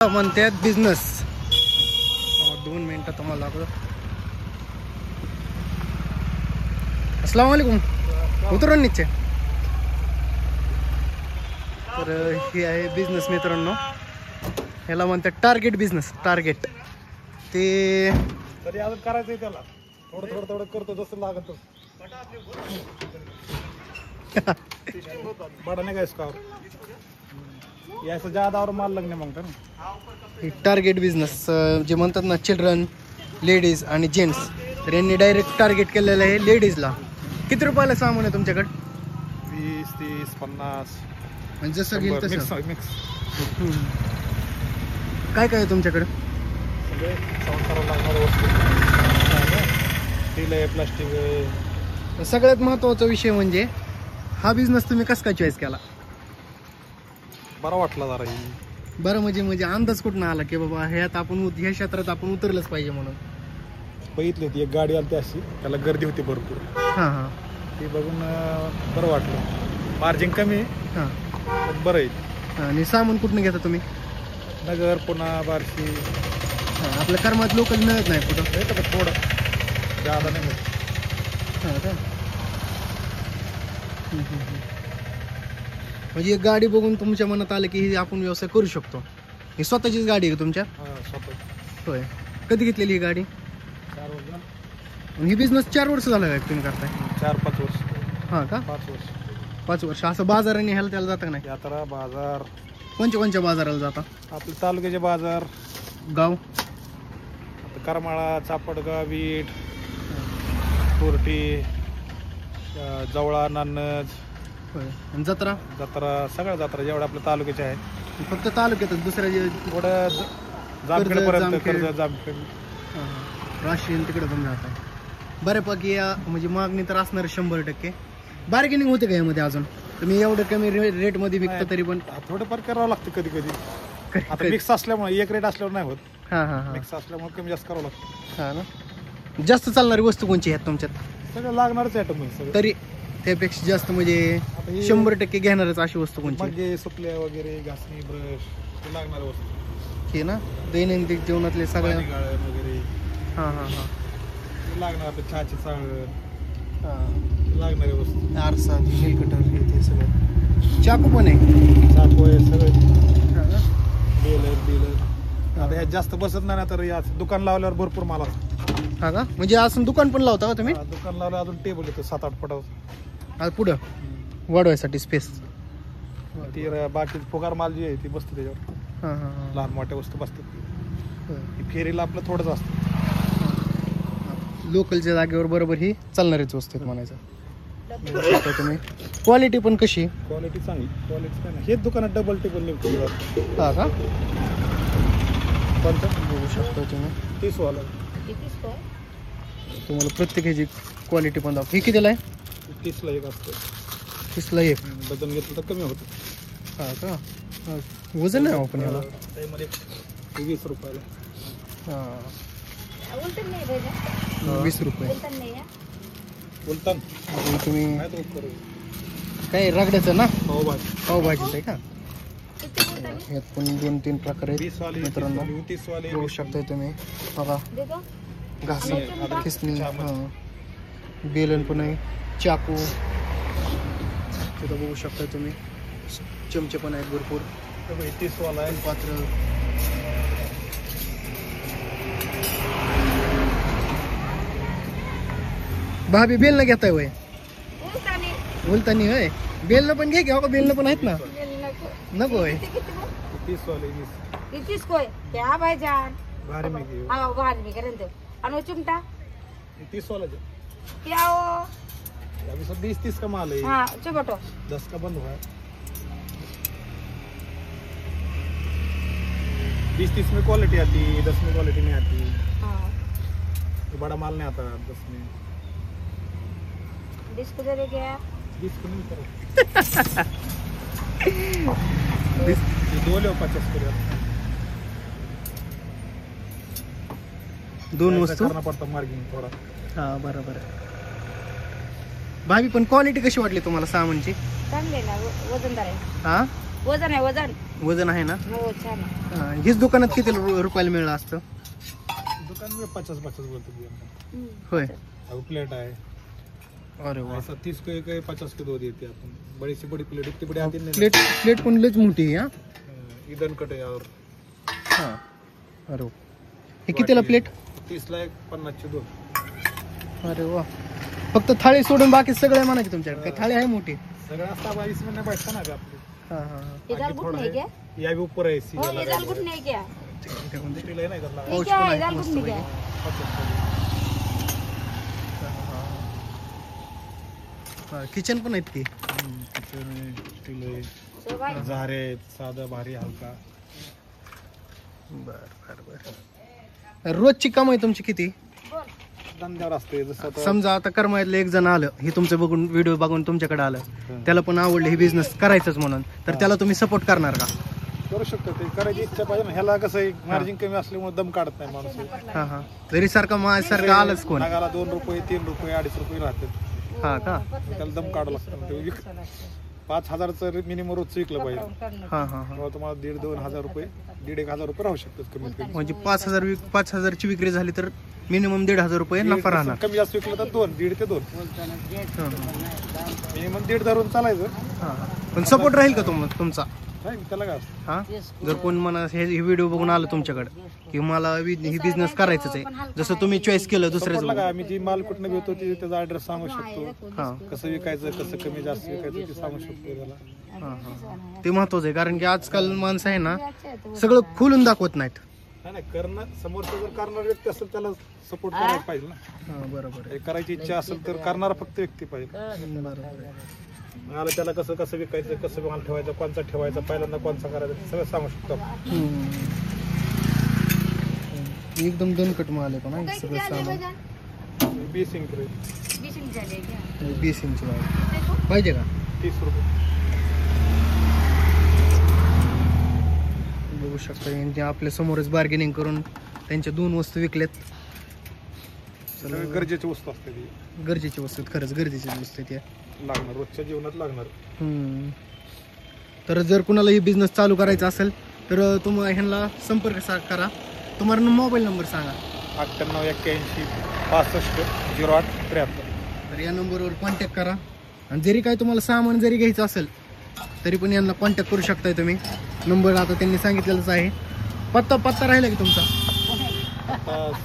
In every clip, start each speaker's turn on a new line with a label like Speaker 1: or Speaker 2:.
Speaker 1: म्हणतात बिझनेस. 2 मिनिटं तुम्हाला लागलं. अस्सलाम वालेकुम. उतरून नीचे. तर हे आहे बिझनेस मित्रांनो. ह्याला म्हणतात टार्गेट बिझनेस. टार्गेट ते
Speaker 2: तरी अजून करायचंय त्याला. थोडं थोडं करतो जसं लागत बड़ा नहीं इसका ऐसा ज्यादा और माल लगने मागता ना.
Speaker 1: टार्गेट बिझनेस जे म्हणतात ना, चिल्ड्रन, लेडीज आणि जेंट्स. तर यांनी डायरेक्ट टार्गेट केलेलं आहे लेडीजला. किती रुपयाला सामान आहे तुमच्याकडे?
Speaker 2: 20, 30, 50
Speaker 1: म्हणजे जसं घेईल तसं
Speaker 2: मिक्स.
Speaker 1: काय काय आहे तुमच्याकडे?
Speaker 2: सगळे संसाराला लागणारे वस्तू, स्टील आहे, प्लास्टिक आहे.
Speaker 1: सगळ्यात महत्त्वाचा विषय म्हणजे हा बिझनेस तुम्ही कसं काय चॉईस केला?
Speaker 2: बरा वाटला जरा.
Speaker 1: बरं म्हणजे अंदाज कुठून आला की बाबा ह्यात आपण ह्या क्षेत्रात आपण उतरलंच पाहिजे म्हणून?
Speaker 2: बघितली होती एक गाडी आली अशी, त्याला गर्दी होती भरपूर.
Speaker 1: हां हां.
Speaker 2: ती बघून बरं वाटलं. मार्जिन कमी आहे
Speaker 1: हां
Speaker 2: पण बरं आहे.
Speaker 1: आणि सामान कुठून घेता तुम्ही?
Speaker 2: नगर, पुणा, बार्शी.
Speaker 1: आपल्या कर्मात लोकल मिळत नाही कुठं?
Speaker 2: येतं का थोडं, ज्यादा नाही मिळत.
Speaker 1: हां का? म्हणजे एक गाडी बघून तुमच्या मनात आलं की ही आपण व्यवसाय करू शकतो. ही स्वतःचीच गाडी आहे तुमच्या?
Speaker 2: स्वतः.
Speaker 1: होय. कधी घेतलेली ही गाडी?
Speaker 2: 4 वर्ष.
Speaker 1: ही बिझनेस 4 वर्ष झालं का तुम्ही करताय?
Speaker 2: 4-5 वर्ष.
Speaker 1: हां का?
Speaker 2: 5 वर्ष.
Speaker 1: 5 वर्ष. असं बाजाराने ह्याला त्याला जातं का नाही?
Speaker 2: यात्रा, बाजार.
Speaker 1: कोणत्या बाजाराला जाता?
Speaker 2: आपले तालुक्याचे बाजार.
Speaker 1: गाव?
Speaker 2: करमाळा, चापडगाव, वीट, कोर्टी, जवळा, नान्नज.
Speaker 1: होय. आणि जत्रा?
Speaker 2: जत्रा, सगळ्या जत्रा जेवढ्या आपल्या तालुक्याच्या आहेत.
Speaker 1: फक्त तालुक्यातच? दुसऱ्या
Speaker 2: थोडं जामखेडपर्यंत. कर्जत, जामखेड,
Speaker 1: राशीन तिकडे पण जात आहे. बऱ्यापैकी या म्हणजे मागणी तर असणार 100%. बार्गेनिंग होते का यामध्ये अजून? तुम्ही एवढं कमी रेटमध्ये विकता तरी पण
Speaker 2: थोडंफार करावं लागतं कधी कधी. आता मिक्स असल्यामुळे एक रेट असल्यावर नाही होत.
Speaker 1: हां हां हां.
Speaker 2: मिक्स असल्यामुळे कमी जास्त करावं लागतं.
Speaker 1: हां ना. जास्त चालणारी वस्तू कोणची आहेत तुमच्यात?
Speaker 2: सगळं लागणारच आयटम आहे सगळं.
Speaker 1: तरी त्यापेक्षा जास्त म्हणजे 100% घेणारच अशी वस्तू कोणची?
Speaker 2: म्हणजे सुपल्या वगैरे, घासणी, ब्रश, लागणाऱ्या वस्तू
Speaker 1: हे ना, दैनंदिन जीवनातले सगळ्या
Speaker 2: वगैरे.
Speaker 1: हां हां हां.
Speaker 2: लागणार आपल्या चहाची चाळ,
Speaker 1: हां,
Speaker 2: लागणारी वस्तू.
Speaker 1: आरसा, नेल कटर, हे ते सगळं. चाकू पण आहे?
Speaker 2: चाकू आहे सगळं.
Speaker 1: हां ना.
Speaker 2: बेलर. आता ह्यात जास्त बसत नाही तर या दुकान लावल्यावर भरपूर माल असतो.
Speaker 1: हां का? म्हणजे असून दुकान पण लावता का तुम्ही?
Speaker 2: दुकान लावलं अजून टेबल येतो 7-8 फुटावर.
Speaker 1: पुढं वाढवायसाठी स्पेस.
Speaker 2: ती बाकी फुगार माल जी आहे ती बसते त्याच्यावर.
Speaker 1: हां हां हां.
Speaker 2: लहान मोठ्या वस्तू बसतात.
Speaker 1: होय.
Speaker 2: फेरीला आपलं थोडंच असतं.
Speaker 1: लोकलच्या जागेवर बरोबर ही चालणारीच वस्तू आहेत म्हणायचं. तुम्ही क्वालिटी पण कशी?
Speaker 2: क्वालिटी चांगली. क्वालिटी काय नाही. हेच दुकानात डबल टेबल निघतो.
Speaker 1: हां का?
Speaker 2: कोणतं
Speaker 1: बघू शकता तुम्ही.
Speaker 2: 30 वाला.
Speaker 1: तुम्हाला प्रत्येक ह्याची क्वालिटी पण दाखव. ही कितीला आहे?
Speaker 2: 30ला एक असतं.
Speaker 1: 30ला एक.
Speaker 2: वजन घेतलं तर कमी होतं.
Speaker 1: हां का? वजन नाही आपण याला.
Speaker 2: त्यामध्ये 20 रुपयाला.
Speaker 1: हां, 20 रुपये.
Speaker 2: बोलतान
Speaker 1: तुम्ही काय रगड्याचं ना?
Speaker 2: पावभाजीचं
Speaker 1: आहे का? यात पण 2-3 प्रकार आहेत
Speaker 2: 20 वाले,
Speaker 1: मित्रांनो.
Speaker 2: 30 वाले
Speaker 1: बघू शकताय तुम्ही. बघा, घास, खिसणी, बेलन पण आहे, चाकू तिथं बघू शकताय तुम्ही. चमचे पण आहेत भरपूर.
Speaker 2: 30 वाला आहे.
Speaker 1: पात्र. भाभी बेलन घेताय वय? बोलतानी होय. बेलन पण घे की. हो, बेलन पण आहेत ना. नको होय.
Speaker 2: 30 वाले
Speaker 3: 30 कोई क्या भाईजान?
Speaker 2: भारी में की
Speaker 3: हाँ बाहर में करें तो अनु चिमटा
Speaker 2: 30 वाला जो
Speaker 3: क्या हो?
Speaker 2: अभी सब 20-30 का माल है.
Speaker 3: हाँ चुपटो
Speaker 2: 10 का बंद हुआ है. 20-30 में क्वालिटी आती है, 10 में क्वालिटी नहीं आती.
Speaker 3: हाँ
Speaker 2: तो बड़ा माल नहीं आता 10 में.
Speaker 3: डिस्को दे दे क्या?
Speaker 2: 20 को नहीं करो. 2 ले 50 करो.
Speaker 1: 2 वस्तू
Speaker 2: करना पड़ता मार्जिन थोड़ा.
Speaker 1: हा बरोबर आहे. भाभी पण क्वालिटी कशी वाटली तुम्हाला सामानची?
Speaker 3: चांगले ना वजनदार आहे.
Speaker 1: हा
Speaker 3: वजन आहे वजन.
Speaker 1: वजन आहे ना?
Speaker 3: हो छान आहे.
Speaker 1: हेच दुकानात किती रुपयाला मिळलं असतं?
Speaker 2: दुकान में 50 बोलते हैं.
Speaker 1: होय.
Speaker 2: अब प्लेट है
Speaker 1: अरे वा.
Speaker 2: ऐसा 30 को एक है, 50 को दो देते हैं अपन. बड़ी सी बड़ी प्लेट इतनी बड़ी आती नहीं.
Speaker 1: प्लेट पण लयच मोठी आहे.
Speaker 2: इधर कटे और
Speaker 1: हा. अरे वा. हे कितीला प्लेट?
Speaker 2: 30 ला 50 चे 2.
Speaker 1: अरे वा. फक्त थाळी सोडून बाकी सगळे म्हणा की तुमच्याकडे काय थाळी आहे मोठी?
Speaker 2: सगळं असता इसमें नहीं बैठता ना आपको.
Speaker 1: हा हा.
Speaker 3: ये दाल घुटनी है क्या?
Speaker 2: या भी ऊपर है इसी
Speaker 3: हो ये दाल घुटनी है क्या?
Speaker 2: स्टील है ना इधर लगा.
Speaker 3: ये क्या है दाल घुटनी क्या है?
Speaker 1: किचन पण आहेत की?
Speaker 2: स्टील है.
Speaker 3: सब आहे.
Speaker 2: झारे साधा भारी हलका.
Speaker 1: बर बर बर. रोजची कमाई तुमची किती?
Speaker 3: बोल.
Speaker 2: धंद्यावर असते जसं आता
Speaker 1: समजा आता कर्मातलं एक जण आलं, हे तुमचं बघून व्हिडिओ बघून तुमच्याकडे आलं, त्याला पण आवडलं हे बिझनेस करायचंच म्हणून, तर त्याला तुम्ही सपोर्ट करणार का?
Speaker 2: करू शकतो. ते करायची इच्छा पाहिजे ना. ह्याला कसं आहे मार्जिन कमी असल्यामुळे दम काढत नाही माणूस.
Speaker 1: हा हा. जरी सारखं माझ्यासारखं आलंच कोण?
Speaker 2: नागाला 2 रुपये 3 रुपये 2.5 रुपये राहतात.
Speaker 1: हा का?
Speaker 2: त्याला दम काढावं लागतं. 5,000चं मिनिमम रोजचं विकलं पाहिजे.
Speaker 1: हा हा हा.
Speaker 2: तेव्हा तुम्हाला 1,500-2,000 रुपये 1,500 रुपये राहू शकतात कमीत कमी.
Speaker 1: म्हणजे 5,000ची विक्री झाली तर मिनिमम 1,500 रुपये नफा राहणार.
Speaker 2: कमी जास्त विकलं तर 1.5 ते 2
Speaker 1: हा,
Speaker 2: मिनिमम 1.5 धरून चालायचं.
Speaker 1: हा. पण सपोर्ट राहील का तुमचा?
Speaker 2: नाही त्याला काय असतं.
Speaker 1: हा. जर कोण म्हणा हे व्हिडिओ बघून आलं तुमच्याकडे की मला ही बिझनेस करायचंच आहे, जसं तुम्ही चॉईस केलं दुसऱ्याच.
Speaker 2: सपोर्टला काय आम्ही जी माल कुठनं घेतो ती त्याचा ऍड्रेस सांगू शकतो.
Speaker 1: हा
Speaker 2: कसं विकायचं कसं कमी जास्त विकायचं ते सांगू शकतो त्याला.
Speaker 1: हा हा. ते महत्वाचं आहे, कारण की आजकाल माणसं आहे ना सगळं खोलून दाखवत नाहीत.
Speaker 2: नाही करणं समोरचा जर करणारा व्यक्ती असेल त्याला सपोर्ट करायला पाहिजे ना.
Speaker 1: हा बरोबर
Speaker 2: हे करायची इच्छा असेल तर करणारा फक्त व्यक्ती पाहिजे.
Speaker 1: आहे. बरोबर आहे.
Speaker 2: मला त्याला कसं कसं विकायचं कसं माल ठेवायचं कोणचा ठेवायचा पहिल्यांदा कोणचा करायचा ते सगळं सांगू शकतो.
Speaker 1: एकदम दणकट माल आहे पण आहे सगळं सामान.
Speaker 2: 20 इंच
Speaker 3: 20 इंच झाले क्या?
Speaker 1: 20 इंच पाहिजे का?
Speaker 2: 30 रुपये.
Speaker 1: बघू शकता यांचे आपल्या समोरच बार्गेनिंग करून त्यांच्या 2 वस्तू विकल्यात.
Speaker 2: सगळं गरजेची वस्तू असते ती.
Speaker 1: गरजेची वस्तू आहेत, खरंच गरजेची वस्तू आहे त्या.
Speaker 2: लागणार रोजच्या जीवनात लागणार.
Speaker 1: तर जर कुणाला ही बिझनेस चालू करायचा असेल तर तुम्हाला ह्यांना संपर्क करा. तुम्हाला मोबाईल नंबर सांगा.
Speaker 2: 9881650873.
Speaker 1: तर या नंबरवर कॉन्टॅक्ट करा. आणि जरी काय तुम्हाला सामान जरी घ्यायचं असेल तरी पण यांना कॉन्टॅक्ट करू शकताय तुम्ही. नंबर आता त्यांनी सांगितलेलाच आहे. पत्ता राहिला की तुमचा?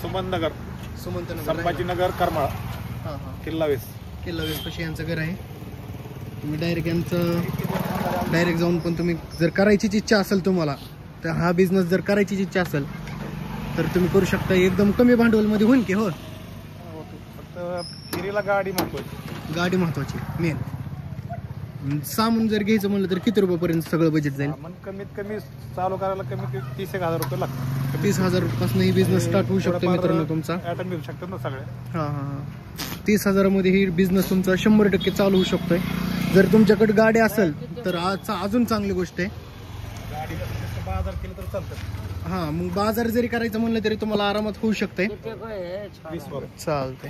Speaker 2: सुमंत नगर संभाजीनगर करमाळा
Speaker 1: हां हां.
Speaker 2: किल्ला वेस
Speaker 1: कशी यांचं घर आहे. तुम्ही डायरेक्ट जाऊन पण तुम्ही जर करायचीच इच्छा असेल तुम्हाला तर हा बिझनेस जर करायचीच इच्छा असेल तर तुम्ही करू शकता. एकदम कमी भांडवलमध्ये होईल की? हो.
Speaker 2: फक्त फिरीला गाडी महत्वाची.
Speaker 1: गाडी महत्वाची मेन. सामान जर घ्यायचं म्हणलं तर किती रुपयापर्यंत सगळं बजेट जाईल?
Speaker 2: कमीत कमी चालू करायला कमीत कमी 30,000 रुपये लागतात.
Speaker 1: 30,000 पासून ही बिझनेस स्टार्ट होऊ शकतो मित्रांनो तुमचा.
Speaker 2: ऍटम मिळू शकतात ना सगळे.
Speaker 1: हा हा हा. 30,000 मध्ये ही बिझनेस तुमचा 100% चालू होऊ शकतोय. जर तुमच्याकडे गाडी असेल तर अजून चांगली गोष्ट आहे.
Speaker 2: गाडी बाजार केलं तर चालतं.
Speaker 1: हा मग बाजार जरी करायचं म्हणलं तरी तुम्हाला आरामात होऊ शकतंय.
Speaker 2: 20
Speaker 1: चालतंय.